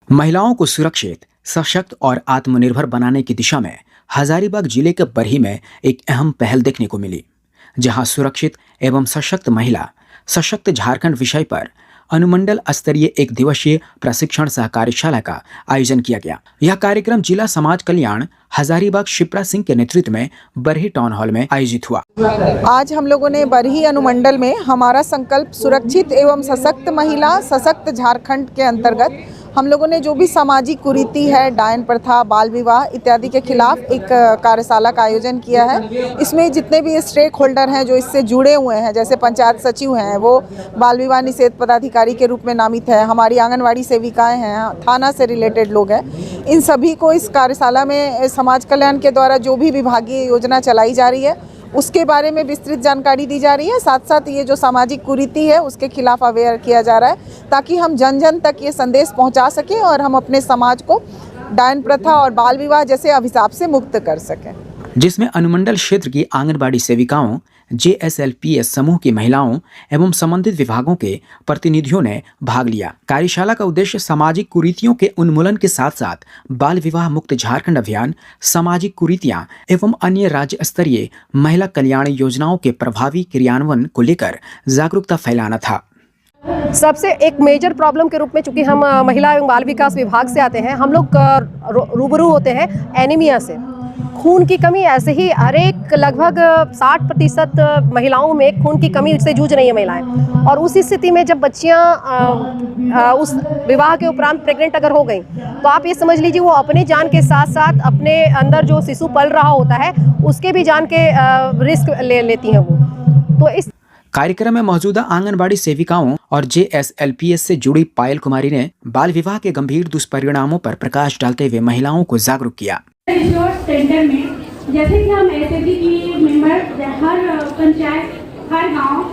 महिलाओं को सुरक्षित, सशक्त और आत्मनिर्भर बनाने की दिशा में हजारीबाग जिले के बरही में एक अहम पहल देखने को मिली, जहां सुरक्षित एवं सशक्त महिला, सशक्त झारखंड विषय पर अनुमंडल स्तरीय एक दिवसीय प्रशिक्षण सह कार्यशाला का आयोजन किया गया। यह कार्यक्रम जिला समाज कल्याण हजारीबाग शिप्रा सिंह के नेतृत्व में बरही टाउन हॉल में आयोजित हुआ। आज हम लोगों ने बरही अनुमंडल में हमारा संकल्प सुरक्षित एवं सशक्त महिला, सशक्त झारखंड के अंतर्गत हम लोगों ने जो भी सामाजिक कुरीति है, डायन प्रथा, बाल विवाह इत्यादि के खिलाफ एक कार्यशाला का आयोजन किया है। इसमें जितने भी स्टेक होल्डर हैं जो इससे जुड़े हुए हैं, जैसे पंचायत सचिव हैं, वो बाल विवाह निषेध पदाधिकारी के रूप में नामित है, हमारी आंगनवाड़ी सेविकाएं हैं, थाना से रिलेटेड लोग हैं, इन सभी को इस कार्यशाला में समाज कल्याण के द्वारा जो भी विभागीय योजना चलाई जा रही है उसके बारे में विस्तृत जानकारी दी जा रही है। साथ साथ ये जो सामाजिक कुरीति है उसके खिलाफ अवेयर किया जा रहा है, ताकि हम जन जन तक ये संदेश पहुंचा सकें और हम अपने समाज को डायन प्रथा और बाल विवाह जैसे अभिशाप से मुक्त कर सकें। जिसमें अनुमंडल क्षेत्र की आंगनबाड़ी सेविकाओं, JSLPS समूह की महिलाओं एवं संबंधित विभागों के प्रतिनिधियों ने भाग लिया। कार्यशाला का उद्देश्य सामाजिक कुरीतियों के उन्मूलन के साथ साथ बाल विवाह मुक्त झारखंड अभियान, सामाजिक कुरीतियां एवं अन्य राज्य स्तरीय महिला कल्याण योजनाओं के प्रभावी क्रियान्वयन को लेकर जागरूकता फैलाना था। सबसे एक मेजर प्रॉब्लम के रूप में, चूंकि हम महिला एवं बाल विकास विभाग से आते हैं, हम लोग रूबरू होते हैं एनीमिया से, खून की कमी। ऐसे ही हर एक लगभग 60% महिलाओं में खून की कमी से जूझ रही है महिलाएं, और उस स्थिति में जब बच्चियां उस विवाह के उपरांत प्रेग्नेंट अगर हो गई तो आप ये समझ लीजिए वो अपने जान के साथ साथ अपने अंदर जो शिशु पल रहा होता है उसके भी जान के रिस्क ले लेती हैं वो। तो इस कार्यक्रम में मौजूदा आंगनबाड़ी सेविकाओं और JSLPS से जुड़ी पायल कुमारी ने बाल विवाह के गंभीर दुष्परिणामों पर प्रकाश डालते हुए महिलाओं को जागरूक किया। रिसोर्स सेंटर में जैसे कि हम SHG की मेंबर हर पंचायत, हर गांव,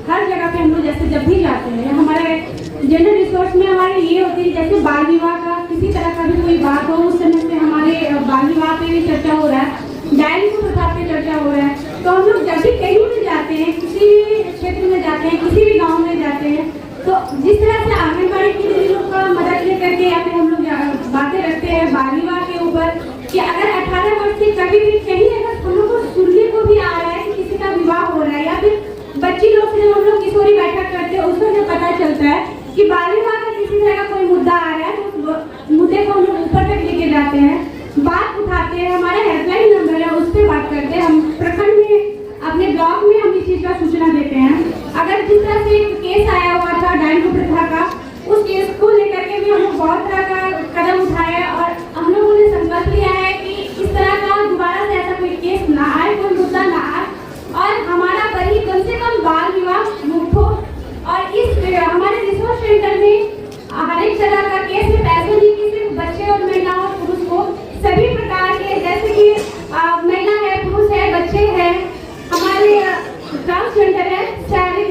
हर जगह पे हम लोग जैसे जब भी जाते हैं, हमारे जनरल रिसोर्स में हमारे ये होती है जैसे बाल विवाह का किसी तरह का भी कोई बात हो, उस समय से हमारे बाल विवाह पे भी चर्चा हो रहा है, डायन प्रथा पे चर्चा हो रहा है। तो हम लोग जब भी कहीं भी जाते हैं, किसी भी क्षेत्र में जाते हैं, किसी भी गाँव में जाते हैं, तो जिस तरह से आंगनबाड़ी की दीदियों का मदद लेकर के या फिर हम लोग बातें रखते हैं बाल विवाह के ऊपर कि अगर 18 वर्ष से कभी भी कहीं अगर हम लोग को सुनने को भी आ रहा है कि किसी का विवाह हो रहा है, या फिर बच्ची लोग से हम लोग किशोरी बैठक करते हैं उसमें जब पता चलता है कि बाल विवाह का किसी तरह का कोई मुद्दा आ रहा है, तो उस मुद्दे को हम लोग ऊपर तक लेके जाते हैं, बात उठाते हैं, हमारा हेल्पलाइन नंबर है उस पर बात करते हैं। हम प्रखंड में अपने ब्लॉक में हम इस चीज़ का सूचना देते हैं। अगर जिस तरह से एक केस आया हुआ था डायन प्रथा का, उस केस को लेकर के भी हम लोग बहुत तरह का कदम उठाए और हम लोगों ने संकल्प लिया है कि इस तरह का दोबारा से ऐसा कोई केस ना आए, कोई मुद्दा ना आए, और हमारा बरही कम से कम बाल विवाह मुक्त हो। और इस हमारे रिसोर्स सेंटर में हर एक तरह का केस में पैसे नहीं कि सिर्फ बच्चे और महिलाओं और पुरुष को, सभी प्रकार के जैसे कि महिला है, पुरुष है, बच्चे हैं, हमारे ट्रांसजेंडर है, सभी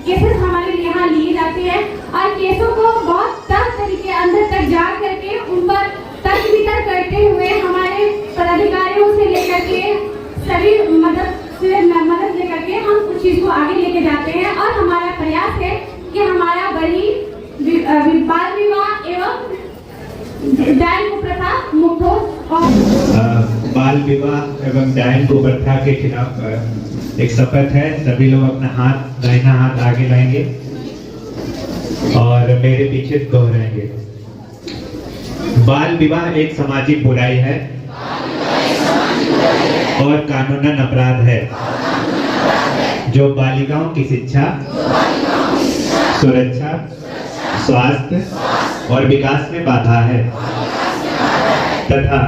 केसेस हमारे यहाँ लिए जाते हैं और केसों को बहुत तक तरीके अंदर तक जा करके उन पर तर्क वितर्क करते हुए हमारे पदाधिकारियों से लेकर के सभी मदद लेकर के हम उस चीज़ को आगे लेके जाते हैं। और हमारा प्रयास है कि हमारा बरही बाल विवाह एवं डायन प्रथा मुक्त हो। और बाल विवाह एवं डायन प्रथा के खिलाफ एक शपथ है। सभी लोग अपना हाथ, दाहिना हाथ आगे लाएंगे और मेरे पीछे दोहराएंगे। बाल विवाह एक सामाजिक बुराई है और कानूनन अपराध है जो बालिकाओं की शिक्षा, सुरक्षा, स्वास्थ्य और विकास में बाधा है तथा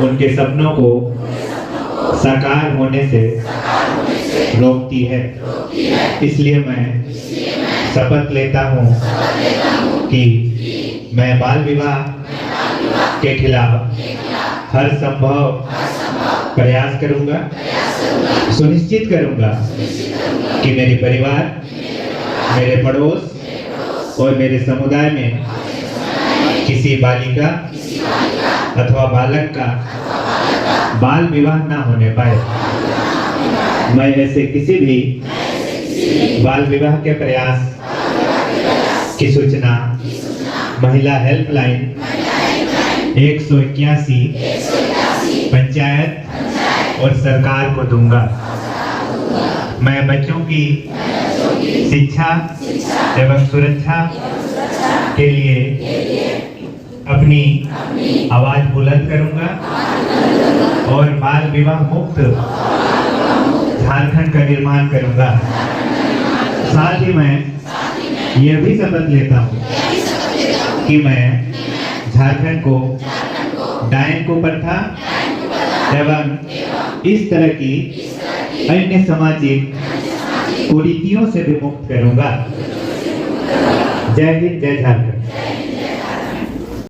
उनके सपनों को साकार होने से रोकती है। इसलिए मैं शपथ लेता हूँ कि मैं बाल विवाह के खिलाफ हर संभव प्रयास करूँगा, सुनिश्चित करूँगा कि मेरे परिवार, मेरे पड़ोस और मेरे समुदाय में किसी बालिका अथवा बालक का बाल विवाह ना होने पाए। मैं ऐसे किसी भी बाल विवाह के प्रयास की सूचना महिला हेल्पलाइन 181 पंचायत और सरकार को दूंगा। मैं बच्चों की शिक्षा एवं सुरक्षा के लिए अपनी आवाज बुलंद करूंगा और बाल विवाह मुक्त झारखंड का निर्माण करूंगा। साथ ही मैं यह भी शपथ लेता हूं कि मैं झारखंड को डायन कुप्रथा एवं इस तरह की अन्य सामाजिक कुरीतियों से भी मुक्त करूंगा। जय हिंद, जय झारखंड।